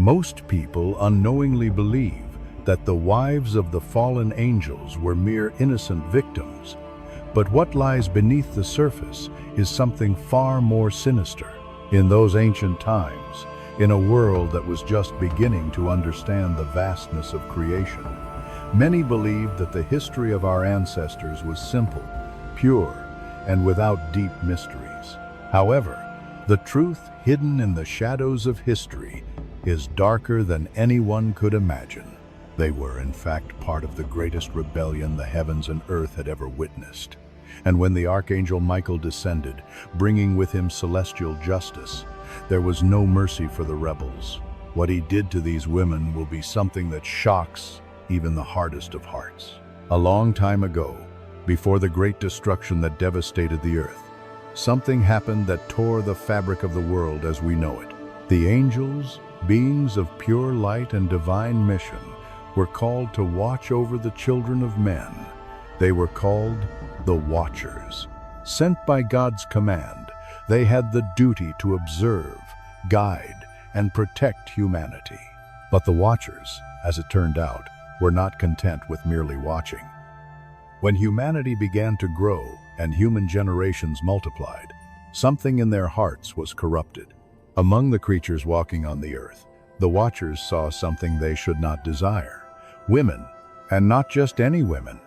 Most people unknowingly believe that the wives of the fallen angels were mere innocent victims, but what lies beneath the surface is something far more sinister. In those ancient times, in a world that was just beginning to understand the vastness of creation, many believed that the history of our ancestors was simple, pure, and without deep mysteries. However, the truth hidden in the shadows of history is darker than anyone could imagine. They were, in fact, part of the greatest rebellion the heavens and earth had ever witnessed. And when the Archangel Michael descended, bringing with him celestial justice, there was no mercy for the rebels. What he did to these women will be something that shocks even the hardest of hearts. A long time ago, before the great destruction that devastated the earth, something happened that tore the fabric of the world as we know it. The angels, beings of pure light and divine mission, were called to watch over the children of men. They were called the Watchers. Sent by God's command, they had the duty to observe, guide, and protect humanity. But the Watchers, as it turned out, were not content with merely watching. When humanity began to grow and human generations multiplied, something in their hearts was corrupted. Among the creatures walking on the earth, the Watchers saw something they should not desire: women, and not just any women.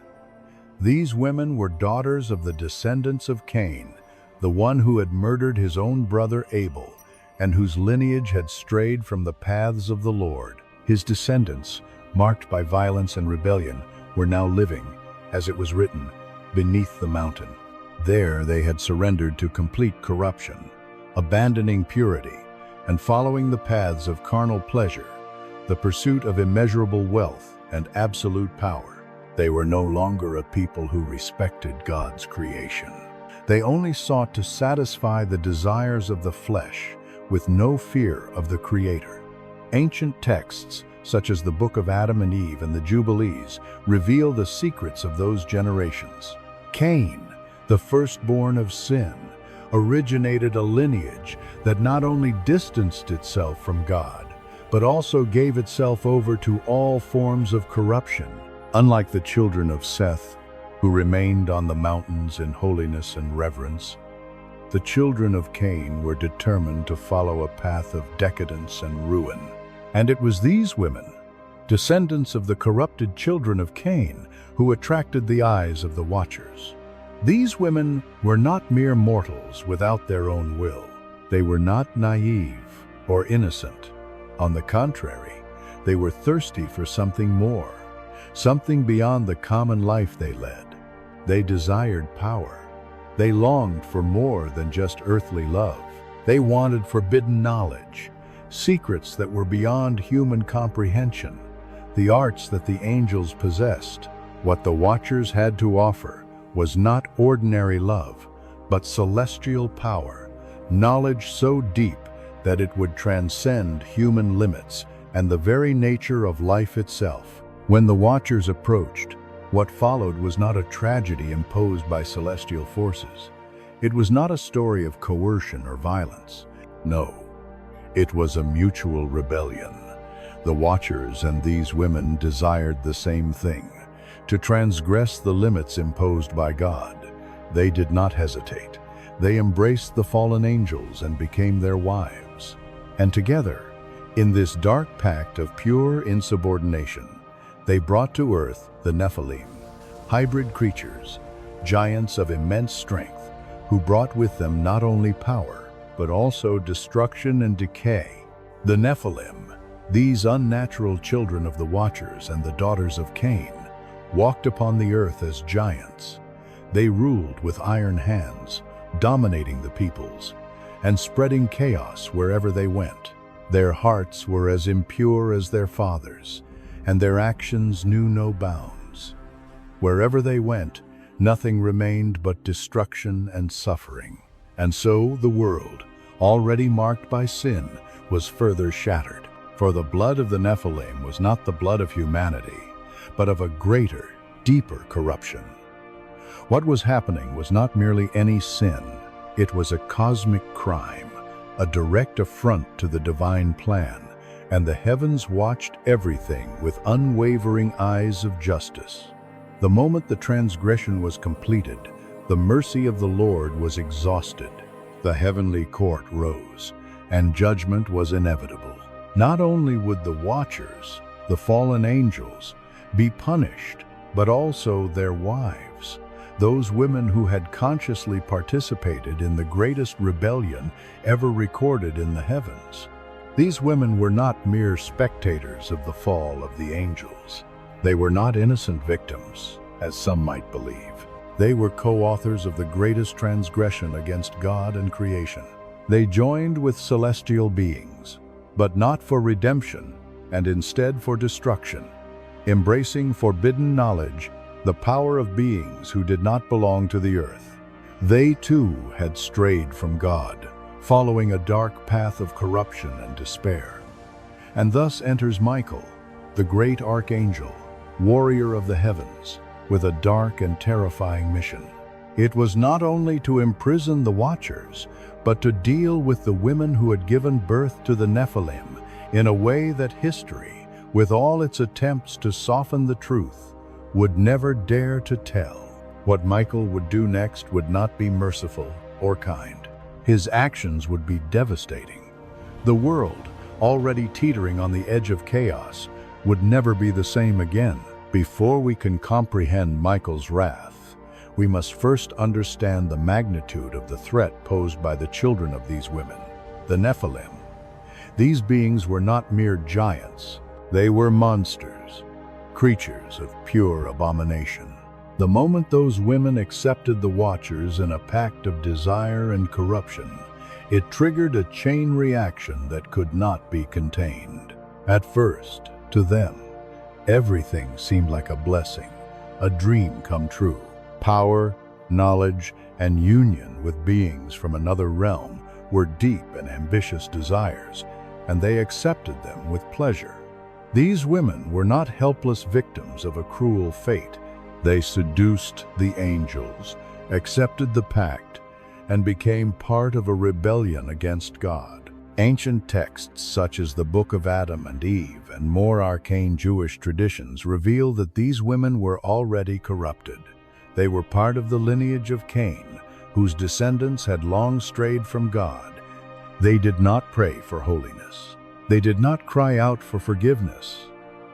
These women were daughters of the descendants of Cain, the one who had murdered his own brother Abel, and whose lineage had strayed from the paths of the Lord. His descendants, marked by violence and rebellion, were now living, as it was written, beneath the mountain. There they had surrendered to complete corruption, abandoning purity and following the paths of carnal pleasure, the pursuit of immeasurable wealth and absolute power. They were no longer a people who respected God's creation. They only sought to satisfy the desires of the flesh with no fear of the Creator. Ancient texts, such as the Book of Adam and Eve and the Jubilees, reveal the secrets of those generations. Cain, the firstborn of sin, originated a lineage that not only distanced itself from God, but also gave itself over to all forms of corruption. Unlike the children of Seth, who remained on the mountains in holiness and reverence, the children of Cain were determined to follow a path of decadence and ruin. And it was these women, descendants of the corrupted children of Cain, who attracted the eyes of the Watchers. These women were not mere mortals without their own will. They were not naive or innocent. On the contrary, they were thirsty for something more, something beyond the common life they led. They desired power. They longed for more than just earthly love. They wanted forbidden knowledge, secrets that were beyond human comprehension, the arts that the angels possessed. What the Watchers had to offer was not ordinary love, but celestial power, knowledge so deep that it would transcend human limits and the very nature of life itself. When the Watchers approached, what followed was not a tragedy imposed by celestial forces. It was not a story of coercion or violence. No, it was a mutual rebellion. The Watchers and these women desired the same thing: to transgress the limits imposed by God. They did not hesitate. They embraced the fallen angels and became their wives. And together, in this dark pact of pure insubordination, they brought to earth the Nephilim, hybrid creatures, giants of immense strength, who brought with them not only power, but also destruction and decay. The Nephilim, these unnatural children of the Watchers and the daughters of Cain, walked upon the earth as giants. They ruled with iron hands, dominating the peoples, and spreading chaos wherever they went. Their hearts were as impure as their fathers, and their actions knew no bounds. Wherever they went, nothing remained but destruction and suffering. And so the world, already marked by sin, was further shattered. For the blood of the Nephilim was not the blood of humanity, but of a greater, deeper corruption. What was happening was not merely any sin. It was a cosmic crime, a direct affront to the divine plan, and the heavens watched everything with unwavering eyes of justice. The moment the transgression was completed, the mercy of the Lord was exhausted. The heavenly court rose, and judgment was inevitable. Not only would the watchers, the fallen angels, be punished, but also their wives, those women who had consciously participated in the greatest rebellion ever recorded in the heavens. These women were not mere spectators of the fall of the angels. They were not innocent victims, as some might believe. They were co-authors of the greatest transgression against God and creation. They joined with celestial beings, but not for redemption, and instead for destruction, embracing forbidden knowledge, the power of beings who did not belong to the earth. They too had strayed from God, following a dark path of corruption and despair. And thus enters Michael, the great archangel, warrior of the heavens, with a dark and terrifying mission. It was not only to imprison the watchers, but to deal with the women who had given birth to the Nephilim in a way that history, with all its attempts to soften the truth, would never dare to tell. What Michael would do next would not be merciful or kind. His actions would be devastating. The world, already teetering on the edge of chaos, would never be the same again. Before we can comprehend Michael's wrath, we must first understand the magnitude of the threat posed by the children of these women, the Nephilim. These beings were not mere giants. They were monsters, creatures of pure abomination. The moment those women accepted the Watchers in a pact of desire and corruption, it triggered a chain reaction that could not be contained. At first, to them, everything seemed like a blessing, a dream come true. Power, knowledge, and union with beings from another realm were deep and ambitious desires, and they accepted them with pleasure. These women were not helpless victims of a cruel fate. They seduced the angels, accepted the pact, and became part of a rebellion against God. Ancient texts such as the Book of Adam and Eve and more arcane Jewish traditions reveal that these women were already corrupted. They were part of the lineage of Cain, whose descendants had long strayed from God. They did not pray for holiness. They did not cry out for forgiveness.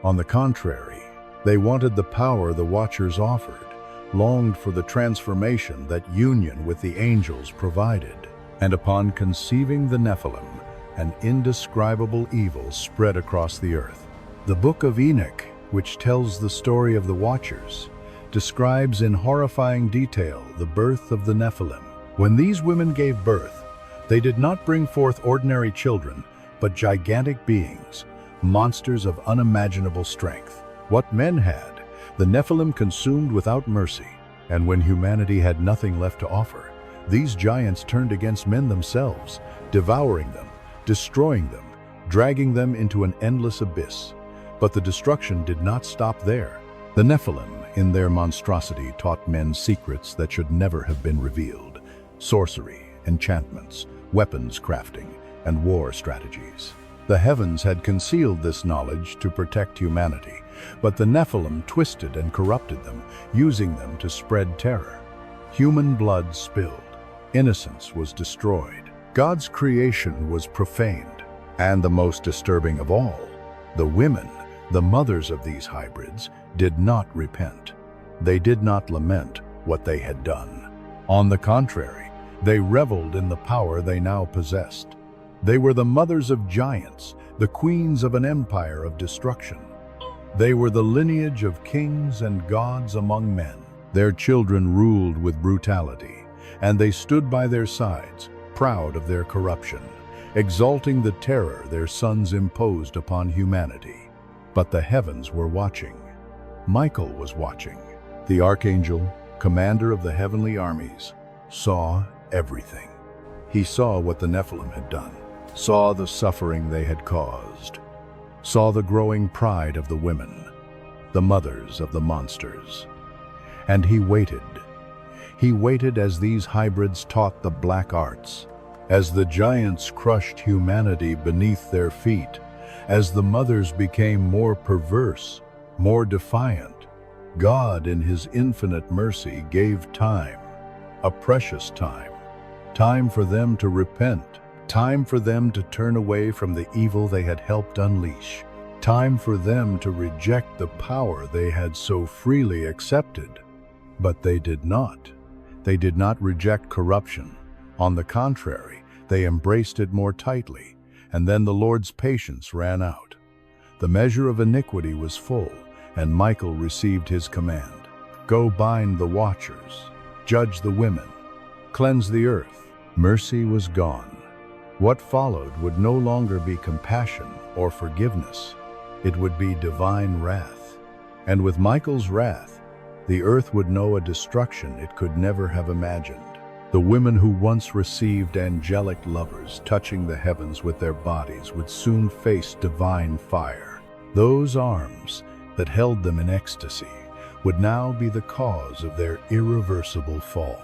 On the contrary, they wanted the power the Watchers offered, longed for the transformation that union with the angels provided. And upon conceiving the Nephilim, an indescribable evil spread across the earth. The Book of Enoch, which tells the story of the Watchers, describes in horrifying detail the birth of the Nephilim. When these women gave birth, they did not bring forth ordinary children, but gigantic beings, monsters of unimaginable strength. What men had, the Nephilim consumed without mercy, and when humanity had nothing left to offer, these giants turned against men themselves, devouring them, destroying them, dragging them into an endless abyss. But the destruction did not stop there. The Nephilim, in their monstrosity, taught men secrets that should never have been revealed: sorcery, enchantments, weapons crafting, and war strategies. The heavens had concealed this knowledge to protect humanity, but the Nephilim twisted and corrupted them, using them to spread terror. Human blood spilled. Innocence was destroyed. God's creation was profaned. And the most disturbing of all, the women, the mothers of these hybrids, did not repent. They did not lament what they had done. On the contrary, they reveled in the power they now possessed. They were the mothers of giants, the queens of an empire of destruction. They were the lineage of kings and gods among men. Their children ruled with brutality, and they stood by their sides, proud of their corruption, exalting the terror their sons imposed upon humanity. But the heavens were watching. Michael was watching. The archangel, commander of the heavenly armies, saw everything. He saw what the Nephilim had done, saw the suffering they had caused, saw the growing pride of the women, the mothers of the monsters. And he waited. He waited as these hybrids taught the black arts, as the giants crushed humanity beneath their feet, As the mothers became more perverse, more defiant, God in his infinite mercy gave time, a precious time, time for them to repent, time for them to turn away from the evil they had helped unleash, time for them to reject the power they had so freely accepted. But they did not. They did not reject corruption. On the contrary, they embraced it more tightly, and then the Lord's patience ran out. The measure of iniquity was full, and Michael received his command. Go bind the watchers, judge the women, cleanse the earth. Mercy was gone. What followed would no longer be compassion or forgiveness. It would be divine wrath. And with Michael's wrath, the earth would know a destruction it could never have imagined. The women who once received angelic lovers touching the heavens with their bodies would soon face divine fire. Those arms that held them in ecstasy would now be the cause of their irreversible fall.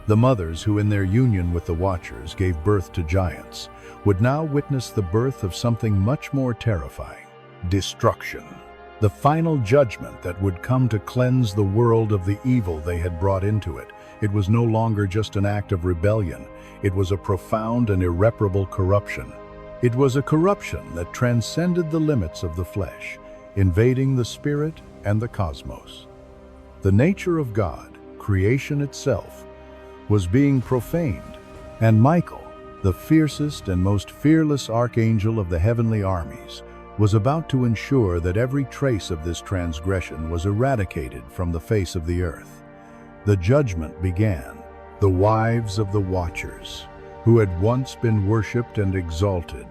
The mothers who in their union with the Watchers gave birth to giants would now witness the birth of something much more terrifying: destruction. The final judgment that would come to cleanse the world of the evil they had brought into it. It was no longer just an act of rebellion. It was a profound and irreparable corruption. It was a corruption that transcended the limits of the flesh, invading the spirit and the cosmos. The nature of God, creation itself, was being profaned, and Michael, the fiercest and most fearless archangel of the heavenly armies, was about to ensure that every trace of this transgression was eradicated from the face of the earth. The judgment began. The wives of the Watchers, who had once been worshipped and exalted,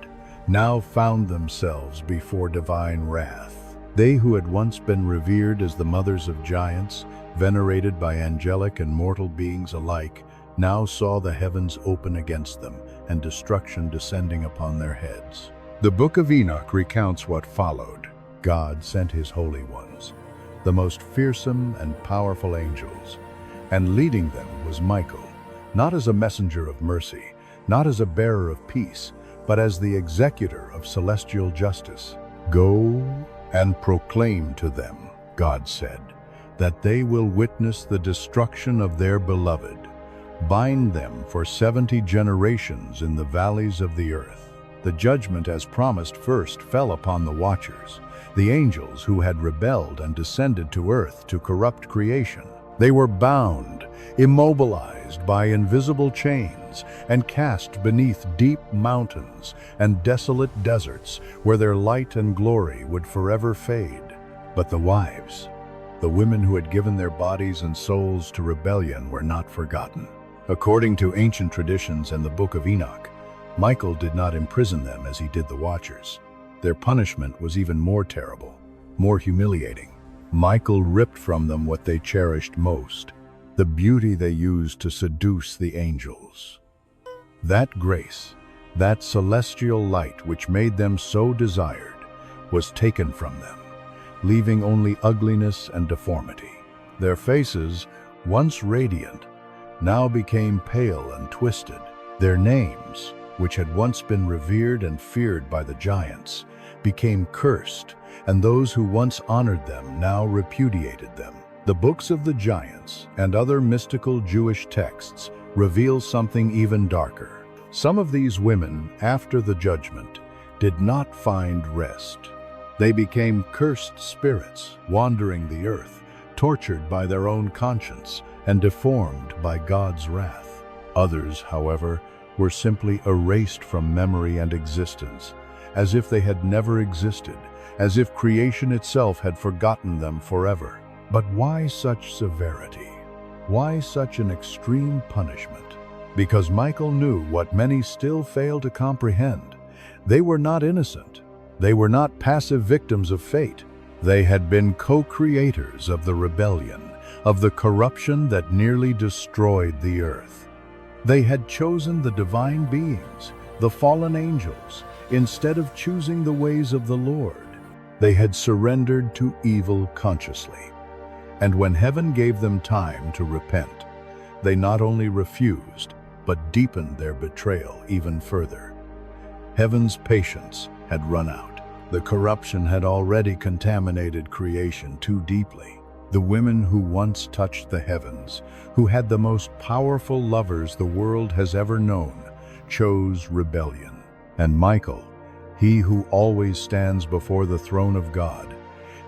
now found themselves before divine wrath. They who had once been revered as the mothers of giants, venerated by angelic and mortal beings alike, now saw the heavens open against them and destruction descending upon their heads. The Book of Enoch recounts what followed. God sent his holy ones, the most fearsome and powerful angels, and leading them was Michael, not as a messenger of mercy, not as a bearer of peace, but as the executor of celestial justice. Go and proclaim to them, God said, that they will witness the destruction of their beloved. Bind them for 70 generations in the valleys of the earth. The judgment as promised first fell upon the Watchers, the angels who had rebelled and descended to earth to corrupt creation. They were bound, immobilized by invisible chains, and cast beneath deep mountains and desolate deserts where their light and glory would forever fade. But the wives, the women who had given their bodies and souls to rebellion, were not forgotten. According to ancient traditions and the Book of Enoch, Michael did not imprison them as he did the Watchers. Their punishment was even more terrible, more humiliating. Michael ripped from them what they cherished most, the beauty they used to seduce the angels. That grace, that celestial light which made them so desired, was taken from them, leaving only ugliness and deformity. Their faces, once radiant, now became pale and twisted. Their names, which had once been revered and feared by the giants, became cursed, and those who once honored them now repudiated them. The books of the giants and other mystical Jewish texts reveal something even darker. Some of these women, after the judgment, did not find rest. They became cursed spirits, wandering the earth, tortured by their own conscience and deformed by God's wrath. Others, however, were simply erased from memory and existence, as if they had never existed, as if creation itself had forgotten them forever. But why such severity? Why such an extreme punishment? Because Michael knew what many still fail to comprehend. They were not innocent. They were not passive victims of fate. They had been co-creators of the rebellion, of the corruption that nearly destroyed the earth. They had chosen the divine beings, the fallen angels, instead of choosing the ways of the Lord. They had surrendered to evil consciously. And when heaven gave them time to repent, they not only refused, but deepened their betrayal even further. Heaven's patience had run out. The corruption had already contaminated creation too deeply. The women who once touched the heavens, who had the most powerful lovers the world has ever known, chose rebellion. And Michael, he who always stands before the throne of God,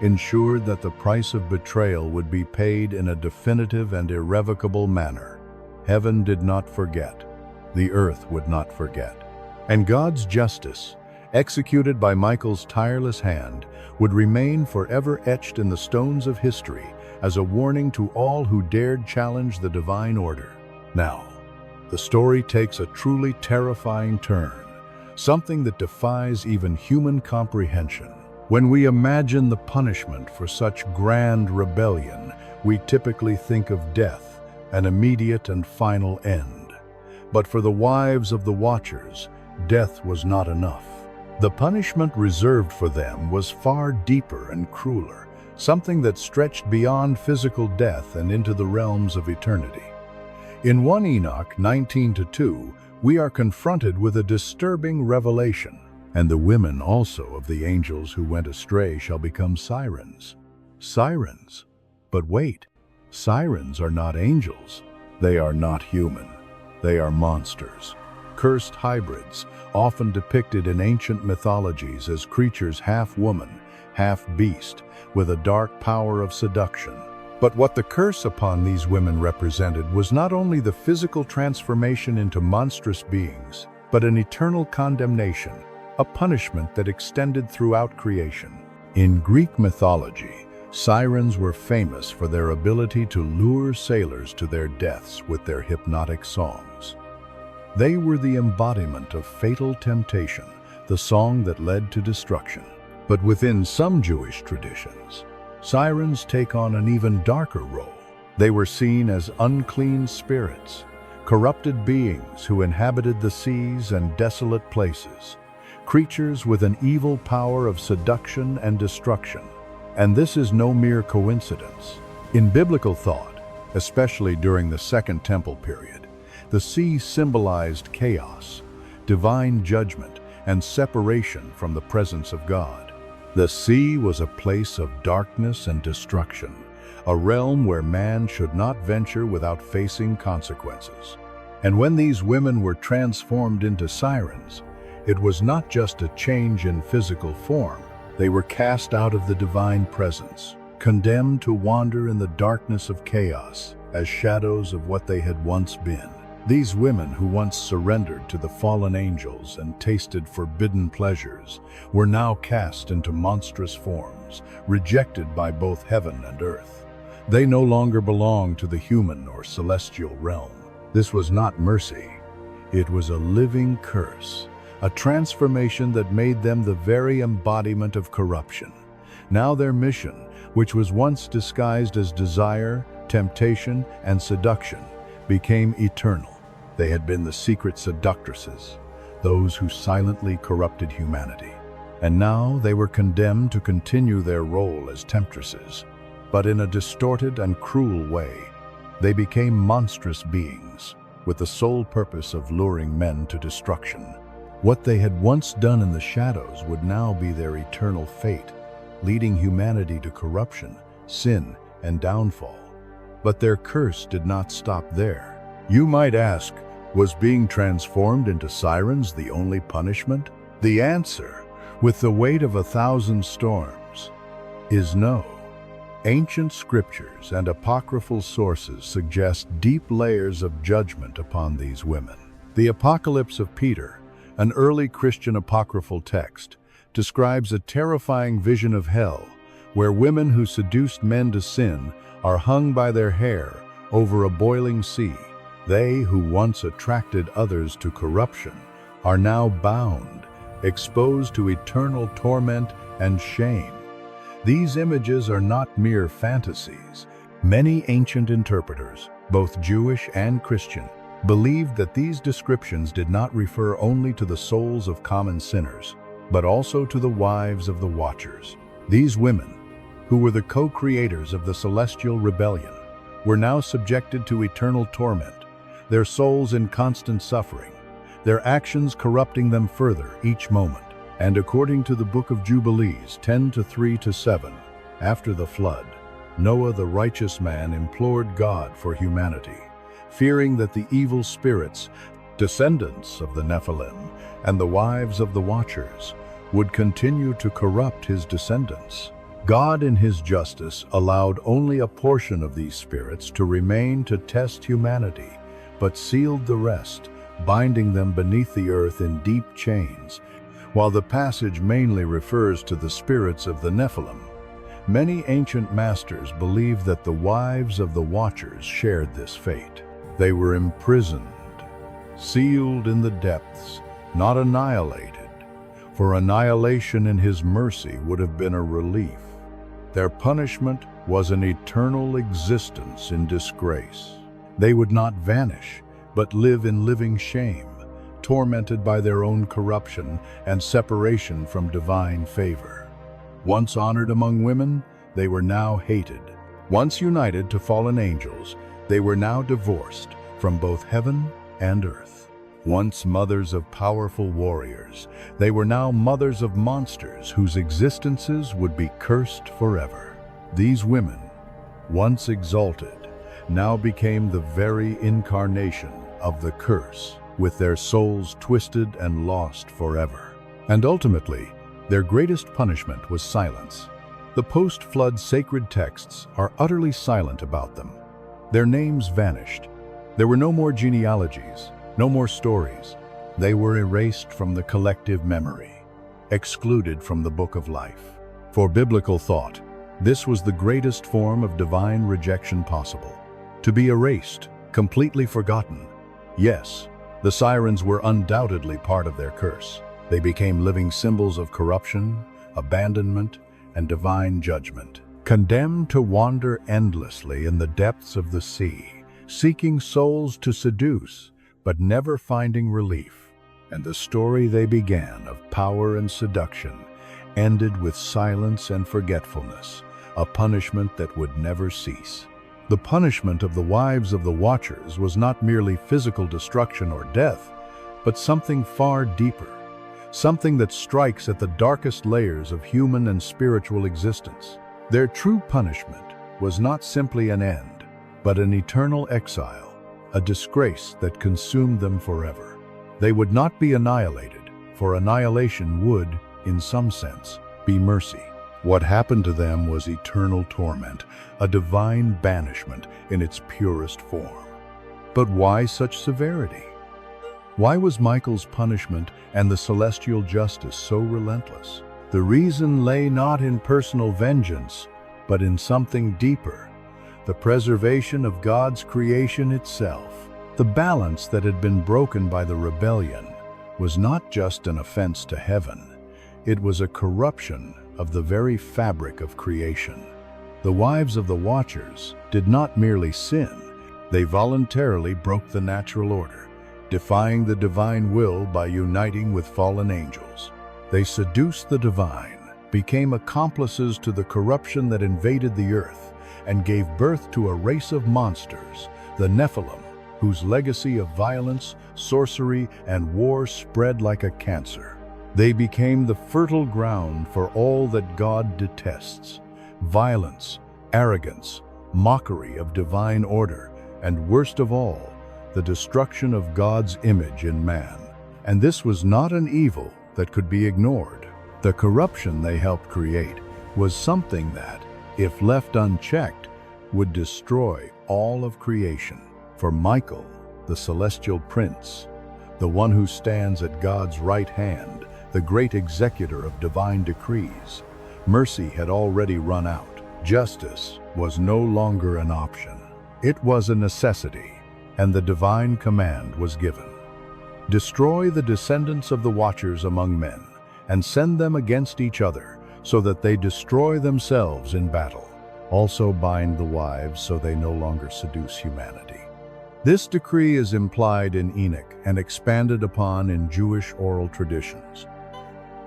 ensured that the price of betrayal would be paid in a definitive and irrevocable manner. Heaven did not forget. The earth would not forget. And God's justice, executed by Michael's tireless hand, would remain forever etched in the stones of history as a warning to all who dared challenge the divine order. Now, the story takes a truly terrifying turn, something that defies even human comprehension. When we imagine the punishment for such grand rebellion, we typically think of death, an immediate and final end. But for the wives of the Watchers, death was not enough. The punishment reserved for them was far deeper and crueler, something that stretched beyond physical death and into the realms of eternity. In 1 Enoch 19:2, we are confronted with a disturbing revelation. And the women also of the angels who went astray shall become sirens. Sirens? But wait, sirens are not angels. They are not human. They are monsters. Cursed hybrids, often depicted in ancient mythologies as creatures half woman, half beast, with a dark power of seduction. But what the curse upon these women represented was not only the physical transformation into monstrous beings, but an eternal condemnation, a punishment that extended throughout creation. In Greek mythology, sirens were famous for their ability to lure sailors to their deaths with their hypnotic songs. They were the embodiment of fatal temptation, the song that led to destruction. But within some Jewish traditions, sirens take on an even darker role. They were seen as unclean spirits, corrupted beings who inhabited the seas and desolate places, creatures with an evil power of seduction and destruction. And this is no mere coincidence. In biblical thought, especially during the Second Temple period, the sea symbolized chaos, divine judgment, and separation from the presence of God. The sea was a place of darkness and destruction, a realm where man should not venture without facing consequences. And when these women were transformed into sirens, it was not just a change in physical form. They were cast out of the divine presence, condemned to wander in the darkness of chaos as shadows of what they had once been. These women who once surrendered to the fallen angels and tasted forbidden pleasures were now cast into monstrous forms, rejected by both heaven and earth. They no longer belonged to the human or celestial realm. This was not mercy. It was a living curse, a transformation that made them the very embodiment of corruption. Now their mission, which was once disguised as desire, temptation, and seduction, became eternal. They had been the secret seductresses, those who silently corrupted humanity. And now they were condemned to continue their role as temptresses. But in a distorted and cruel way, they became monstrous beings, with the sole purpose of luring men to destruction. What they had once done in the shadows would now be their eternal fate, leading humanity to corruption, sin, and downfall. But their curse did not stop there. You might ask, was being transformed into sirens the only punishment? The answer, with the weight of 1,000 storms, is no. Ancient scriptures and apocryphal sources suggest deep layers of judgment upon these women. The Apocalypse of Peter, an early Christian apocryphal text, describes a terrifying vision of hell, where women who seduced men to sin are hung by their hair over a boiling sea. They who once attracted others to corruption are now bound, exposed to eternal torment and shame. These images are not mere fantasies. Many ancient interpreters, both Jewish and Christian, believed that these descriptions did not refer only to the souls of common sinners, but also to the wives of the Watchers. These women, who were the co-creators of the celestial rebellion, were now subjected to eternal torment, their souls in constant suffering, their actions corrupting them further each moment. And according to the Book of Jubilees 10:3-7, after the flood, Noah the righteous man implored God for humanity, fearing that the evil spirits, descendants of the Nephilim, and the wives of the watchers, would continue to corrupt his descendants. God in his justice allowed only a portion of these spirits to remain to test humanity, but sealed the rest, binding them beneath the earth in deep chains. While the passage mainly refers to the spirits of the Nephilim, many ancient masters believe that the wives of the watchers shared this fate. They were imprisoned, sealed in the depths, not annihilated, for annihilation in his mercy would have been a relief. Their punishment was an eternal existence in disgrace. They would not vanish, but live in living shame, tormented by their own corruption and separation from divine favor. Once honored among women, they were now hated. Once united to fallen angels, they were now divorced from both heaven and earth. Once mothers of powerful warriors, they were now mothers of monsters whose existences would be cursed forever. These women, once exalted, now became the very incarnation of the curse, with their souls twisted and lost forever. And ultimately, their greatest punishment was silence. The post-flood sacred texts are utterly silent about them. Their names vanished. There were no more genealogies, no more stories. They were erased from the collective memory, excluded from the book of life. For biblical thought, this was the greatest form of divine rejection possible. To be erased, completely forgotten. Yes, the sirens were undoubtedly part of their curse. They became living symbols of corruption, abandonment, and divine judgment, condemned to wander endlessly in the depths of the sea, seeking souls to seduce, but never finding relief. And the story they began of power and seduction ended with silence and forgetfulness, a punishment that would never cease. The punishment of the wives of the watchers was not merely physical destruction or death, but something far deeper, something that strikes at the darkest layers of human and spiritual existence. Their true punishment was not simply an end, but an eternal exile, a disgrace that consumed them forever. They would not be annihilated, for annihilation would, in some sense, be mercy. What happened to them was eternal torment, a divine banishment in its purest form. But why such severity? Why was Michael's punishment and the celestial justice so relentless? The reason lay not in personal vengeance, but in something deeper, the preservation of God's creation itself. The balance that had been broken by the rebellion was not just an offense to heaven, it was a corruption of the very fabric of creation. The wives of the watchers did not merely sin, they voluntarily broke the natural order, defying the divine will by uniting with fallen angels. They seduced the divine, became accomplices to the corruption that invaded the earth, and gave birth to a race of monsters, the Nephilim, whose legacy of violence, sorcery, and war spread like a cancer. They became the fertile ground for all that God detests: violence, arrogance, mockery of divine order, and worst of all, the destruction of God's image in man. And this was not an evil that could be ignored. The corruption they helped create was something that, if left unchecked, would destroy all of creation. For Michael, the celestial prince, the one who stands at God's right hand, the great executor of divine decrees, mercy had already run out. Justice was no longer an option. It was a necessity, and the divine command was given. Destroy the descendants of the watchers among men, and send them against each other, so that they destroy themselves in battle. Also bind the wives so they no longer seduce humanity. This decree is implied in Enoch and expanded upon in Jewish oral traditions.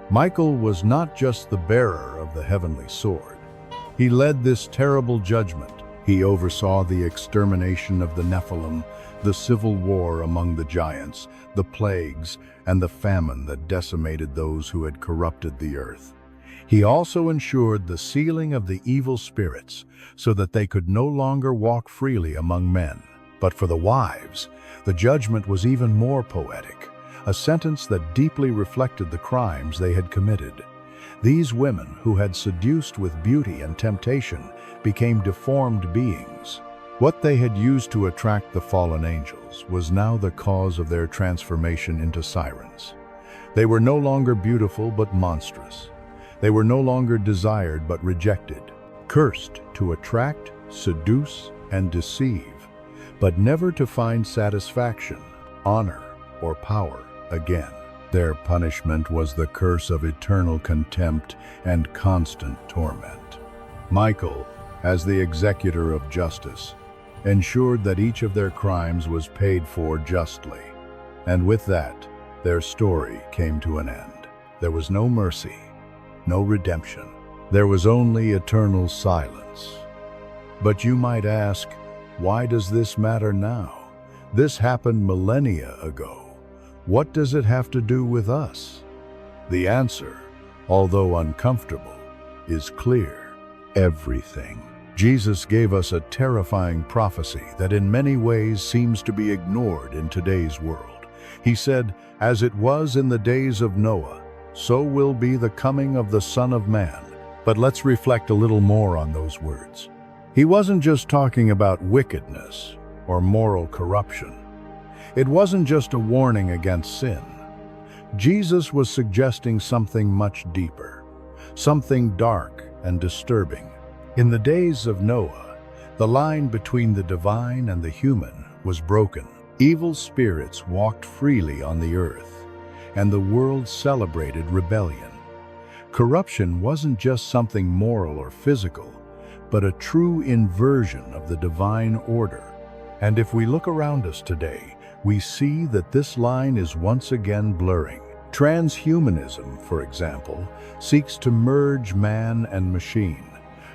Michael was not just the bearer of the heavenly sword. He led this terrible judgment. He oversaw the extermination of the Nephilim, the civil war among the giants, the plagues, and the famine that decimated those who had corrupted the earth. He also ensured the sealing of the evil spirits so that they could no longer walk freely among men. But for the wives, the judgment was even more poetic, a sentence that deeply reflected the crimes they had committed. These women, who had seduced with beauty and temptation, became deformed beings. What they had used to attract the fallen angels was now the cause of their transformation into sirens. They were no longer beautiful but monstrous. They were no longer desired but rejected, cursed to attract, seduce, and deceive, but never to find satisfaction, honor, or power again. Their punishment was the curse of eternal contempt and constant torment. Michael, as the executor of justice, ensured that each of their crimes was paid for justly. And with that, their story came to an end. There was no mercy, no redemption. There was only eternal silence. But you might ask, why does this matter now? This happened millennia ago. What does it have to do with us? The answer, although uncomfortable, is clear. Everything. Jesus gave us a terrifying prophecy that in many ways seems to be ignored in today's world. He said, "As it was in the days of Noah, so will be the coming of the Son of Man." But let's reflect a little more on those words. He wasn't just talking about wickedness or moral corruption. It wasn't just a warning against sin. Jesus was suggesting something much deeper, something dark and disturbing. In the days of Noah, the line between the divine and the human was broken. Evil spirits walked freely on the earth, and the world celebrated rebellion. Corruption wasn't just something moral or physical, but a true inversion of the divine order. And if we look around us today, we see that this line is once again blurring. Transhumanism, for example, seeks to merge man and machine,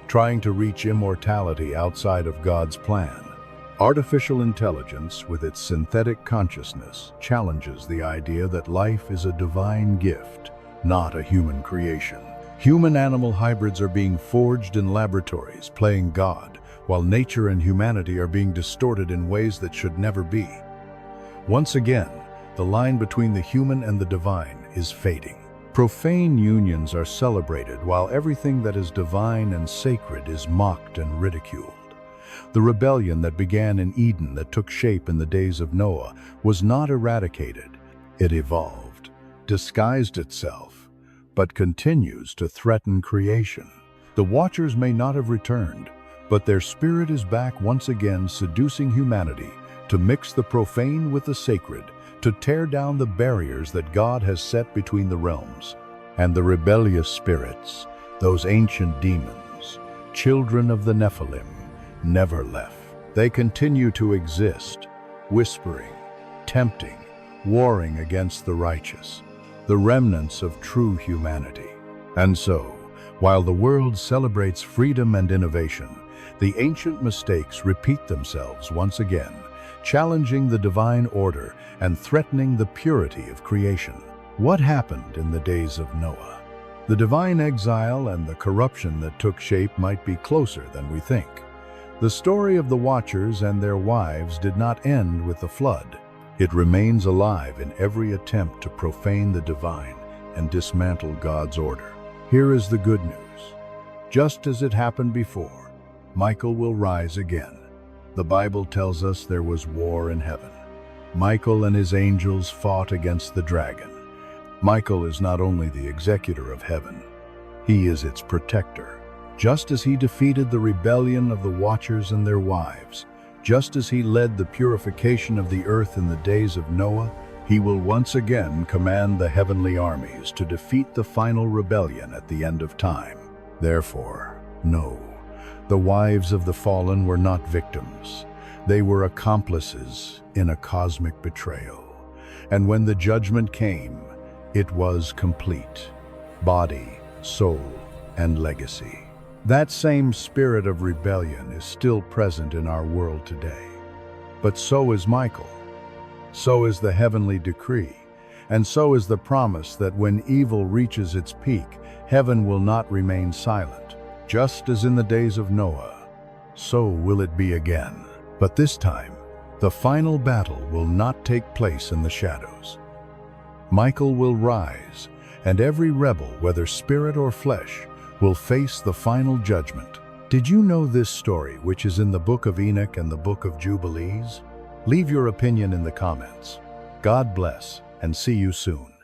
trying to reach immortality outside of God's plan. Artificial intelligence, with its synthetic consciousness, challenges the idea that life is a divine gift, not a human creation. Human-animal hybrids are being forged in laboratories, playing God, while nature and humanity are being distorted in ways that should never be. Once again, the line between the human and the divine is fading. Profane unions are celebrated while everything that is divine and sacred is mocked and ridiculed. The rebellion that began in Eden, that took shape in the days of Noah, was not eradicated. It evolved, disguised itself, but continues to threaten creation. The Watchers may not have returned, but their spirit is back once again, seducing humanity to mix the profane with the sacred, to tear down the barriers that God has set between the realms. And the rebellious spirits, those ancient demons, children of the Nephilim, never left. They continue to exist, whispering, tempting, warring against the righteous, the remnants of true humanity. And so, while the world celebrates freedom and innovation, the ancient mistakes repeat themselves once again, challenging the divine order and threatening the purity of creation. What happened in the days of Noah? The divine exile and the corruption that took shape might be closer than we think. The story of the Watchers and their wives did not end with the flood. It remains alive in every attempt to profane the divine and dismantle God's order. Here is the good news. Just as it happened before, Michael will rise again. The Bible tells us there was war in heaven. Michael and his angels fought against the dragon. Michael is not only the executor of heaven, he is its protector. Just as he defeated the rebellion of the Watchers and their wives, just as he led the purification of the earth in the days of Noah, he will once again command the heavenly armies to defeat the final rebellion at the end of time. Therefore, no, the wives of the fallen were not victims. They were accomplices in a cosmic betrayal. And when the judgment came, it was complete. Body, soul, and legacy. That same spirit of rebellion is still present in our world today. But so is Michael. So is the heavenly decree. And so is the promise that when evil reaches its peak, heaven will not remain silent. Just as in the days of Noah, so will it be again. But this time, the final battle will not take place in the shadows. Michael will rise, and every rebel, whether spirit or flesh, will face the final judgment. Did you know this story, which is in the Book of Enoch and the Book of Jubilees? Leave your opinion in the comments. God bless, and see you soon.